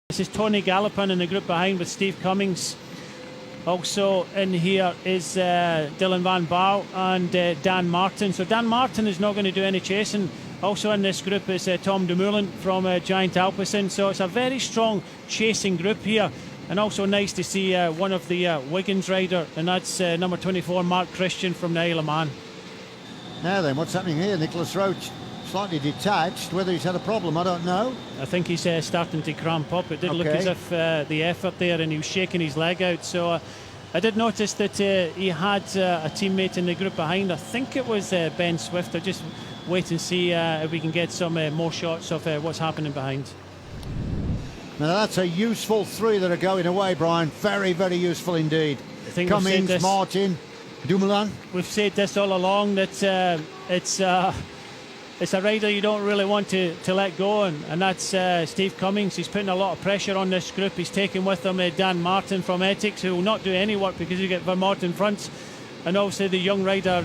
This is Tony Gallopin in the group behind with Steve Cummings. Also in here is Dylan Van Baarle and Dan Martin. So Dan Martin is not going to do any chasing. Also in this group is Tom Dumoulin from Giant Alpecin. So it's a very strong chasing group here. And also nice to see one of the Wiggins rider, and that's number 24, Mark Christian from the Isle of Man. Now then, what's happening here? Nicholas Roach slightly detached. Whether he's had a problem, I don't know. I think he's starting to cramp up. It did look as if the effort there, and he was shaking his leg out. So I did notice that he had a teammate in the group behind. I think it was Ben Swift. I'll just wait and see if we can get some more shots of what's happening behind. Now that's a useful three that are going away, Brian. Very, very useful indeed. Cummings, Martin, Dumoulin. We've said this all along, that it's a rider you don't really want to let go, and that's Steve Cummings. He's putting a lot of pressure on this group. He's taking with him Dan Martin from Etix, who will not do any work because you get Vermont in front, and also the young rider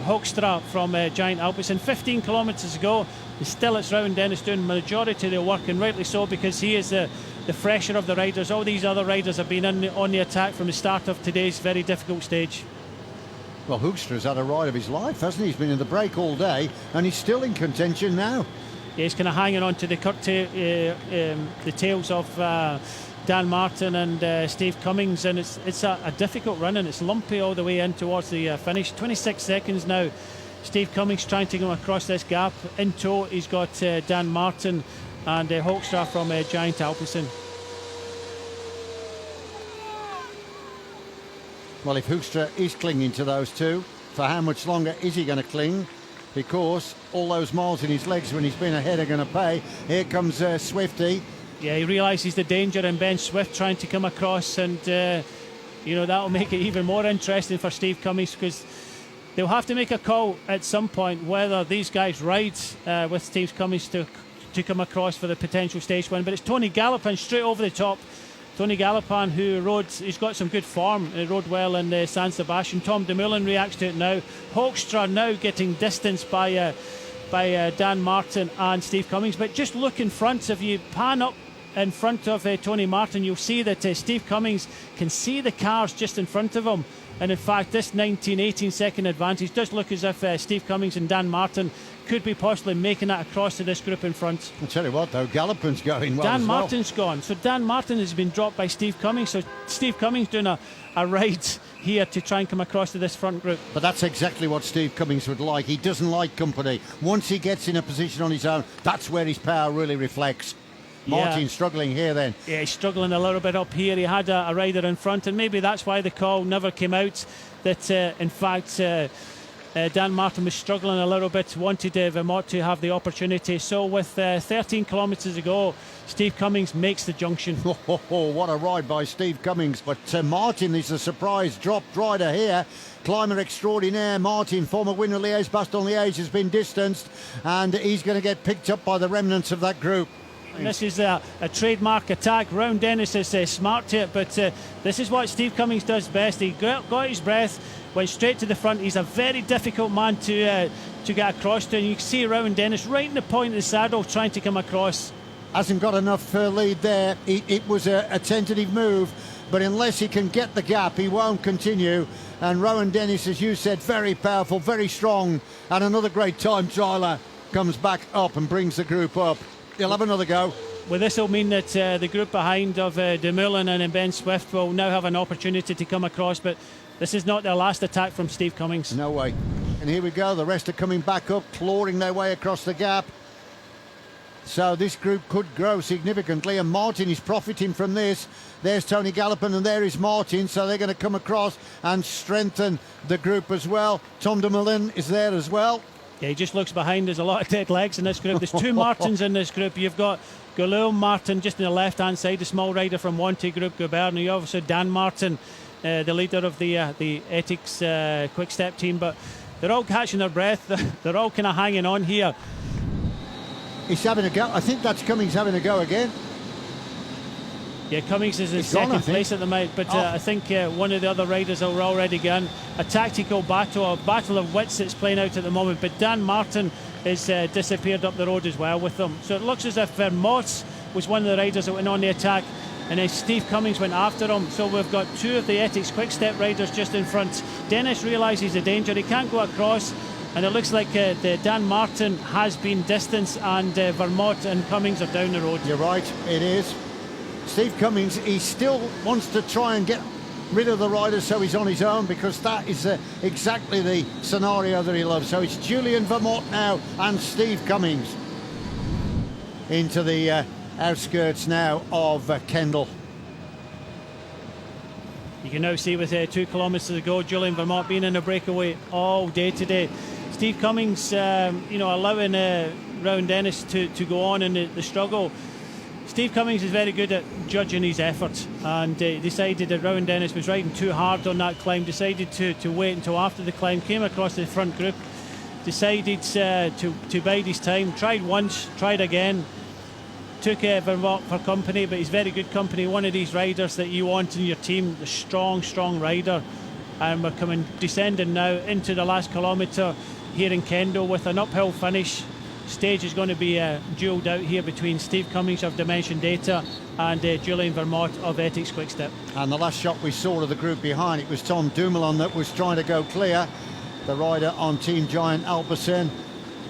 Hoekstra from Giant Alpecin. 15 kilometres ago, still it's Rowan Dennis doing the majority of the work, and rightly so, because he is the fresher of the riders. All these other riders have been on the attack from the start of today's very difficult stage. Well, Hoekstra's had a ride of his life, hasn't he? He's been in the break all day, and he's still in contention now. Yeah, he's kind of hanging on to the tails of Dan Martin and Steve Cummings, and it's a difficult run, and it's lumpy all the way in towards the finish. 26 seconds now. Steve Cummings trying to go across this gap. In tow, he's got Dan Martin and Hoekstra from Giant Alpecin. Well, if Hoekstra is clinging to those two, for how much longer is he going to cling? Because all those miles in his legs when he's been ahead are going to pay. Here comes Swifty. Yeah, he realises the danger in Ben Swift trying to come across, and that'll make it even more interesting for Steve Cummings, because they'll have to make a call at some point whether these guys ride with Steve Cummings to come across for the potential stage win. But it's Tony Gallopin straight over the top. Tony Gallopin, he's got some good form. He rode well in San Sebastian. Tom Dumoulin reacts to it now. Hoekstra now getting distanced by Dan Martin and Steve Cummings. But just look in front. If you pan up in front of Tony Martin, you'll see that Steve Cummings can see the cars just in front of him. And in fact, this 18 second advantage does look as if Steve Cummings and Dan Martin could be possibly making that across to this group in front. I'll tell you what, though, Gallopin's going well. Dan Martin's gone. So Dan Martin has been dropped by Steve Cummings. So Steve Cummings doing a ride here to try and come across to this front group. But that's exactly what Steve Cummings would like. He doesn't like company. Once he gets in a position on his own, that's where his power really reflects. Martin's struggling here then. Yeah, he's struggling a little bit up here. He had a rider in front, and maybe that's why the call never came out, that in fact Dan Martin was struggling a little bit, wanted Vermont to have the opportunity. So with 13 kilometres to go, Steve Cummings makes the junction. What a ride by Steve Cummings. But Martin is a surprise dropped rider here. Climber extraordinaire Martin, former winner of Liège-Bastogne-Liège, has been distanced, and he's going to get picked up by the remnants of that group. And this is a trademark attack. Rowan Dennis is smart to it, but this is what Steve Cummings does best. He got his breath, went straight to the front. He's a very difficult man to get across to, and you can see Rowan Dennis right in the point of the saddle trying to come across. Hasn't got enough lead there. It was a tentative move, but unless he can get the gap, he won't continue. And Rowan Dennis, as you said, very powerful, very strong, and another great time trialer comes back up and brings the group up. He'll have another go. Well, this will mean that the group behind of Dumoulin and Ben Swift will now have an opportunity to come across, but this is not their last attack from Steve Cummings. No way. And here we go. The rest are coming back up, clawing their way across the gap. So this group could grow significantly, and Martin is profiting from this. There's Tony Gallopin, and there is Martin, so they're going to come across and strengthen the group as well. Tom Dumoulin is there as well. Yeah, he just looks behind. There's a lot of dead legs in this group. There's two Martins in this group. You've got Guillaume Martin just on the left-hand side, the small rider from Wanty Group, Gobert. You also Dan Martin, the leader of the Etix Quick Step team. But they're all catching their breath. They're all kind of hanging on here. He's having a go. I think that's Cummings having a go again. Yeah, Cummings is in second place at the moment, but I think one of the other riders are already gone. A tactical battle, a battle of wits that's playing out at the moment, but Dan Martin has disappeared up the road as well with them. So it looks as if Vermont's was one of the riders that went on the attack, and then Steve Cummings went after him. So we've got two of the Ethics Quick Step riders just in front. Dennis realises the danger, he can't go across, and it looks like the Dan Martin has been distanced, and Vermont and Cummings are down the road. You're right, it is. Steve Cummings, he still wants to try and get rid of the riders so he's on his own, because that is exactly the scenario that he loves. So it's Julian Vermont now and Steve Cummings into the outskirts now of Kendal. You can now see with 2 kilometres to go, Julian Vermont being in a breakaway all day today. Steve Cummings, allowing Rowan Dennis to go on in the struggle. Steve Cummings is very good at judging his efforts, and decided that Rowan Dennis was riding too hard on that climb, decided to wait until after the climb, came across the front group, decided to bide his time, tried once, tried again, took Vermont for company, but he's very good company, one of these riders that you want in your team, the strong rider. And we're descending now into the last kilometre here in Kendal with an uphill finish. Stage is going to be duelled out here between Steve Cummings of Dimension Data and Julian Vermont of Ethics Quickstep. And the last shot we saw of the group behind, it was Tom Dumoulin that was trying to go clear, the rider on Team Giant Alpecin,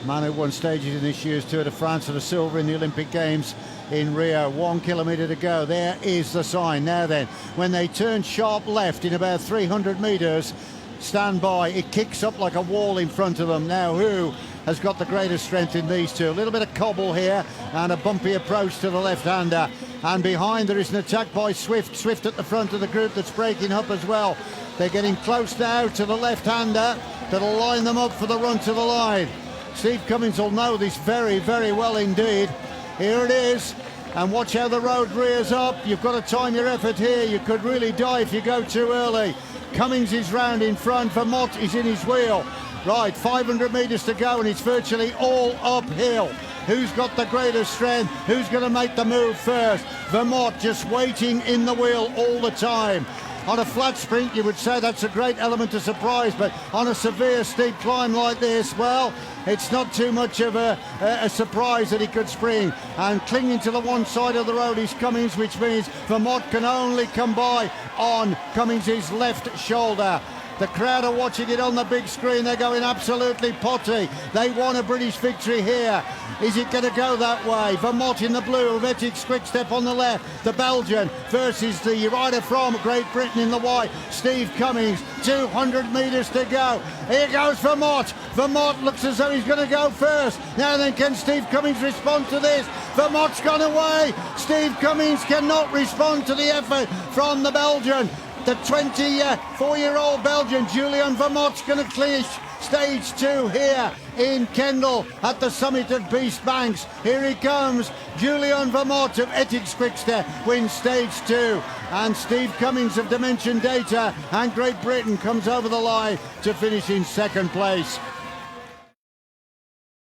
man who won stages in this year's Tour de France and a silver in the Olympic Games in Rio. 1 kilometre to go. There is the sign. Now then, when they turn sharp left in about 300 metres, stand by. It kicks up like a wall in front of them. Now who has got the greatest strength in these two? A little bit of cobble here and a bumpy approach to the left-hander. And behind there is an attack by Swift. Swift at the front of the group that's breaking up as well. They're getting close now to the left-hander that'll line them up for the run to the line. Steve Cummings will know this very, very well indeed. Here it is. And watch how the road rears up. You've got to time your effort here. You could really die if you go too early. Cummings is round in front. Vermont is in his wheel. Right, 500 metres to go, and it's virtually all uphill. Who's got the greatest strength? Who's going to make the move first? Vermont just waiting in the wheel all the time. On a flat sprint, you would say that's a great element of surprise, but on a severe steep climb like this, well, it's not too much of a surprise that he could spring. And clinging to the one side of the road is Cummings, which means Vermont can only come by on Cummings' left shoulder. The crowd are watching it on the big screen. They're going absolutely potty. They want a British victory here. Is it going to go that way? Vermont in the blue, Ethics Quickstep on the left. The Belgian versus the rider from Great Britain in the white, Steve Cummings. 200 metres to go. Here goes Vermont. Vermont looks as though he's going to go first. Now then, can Steve Cummings respond to this? Vermont's gone away. Steve Cummings cannot respond to the effort from the Belgian. The 24-year-old Belgian, Julian Vermont's going to clinch stage 2 here in Kendal at the summit of Beast Banks. Here he comes. Julian Vermont of Ethics Quickstep wins stage 2. And Steve Cummings of Dimension Data and Great Britain comes over the line to finish in second place.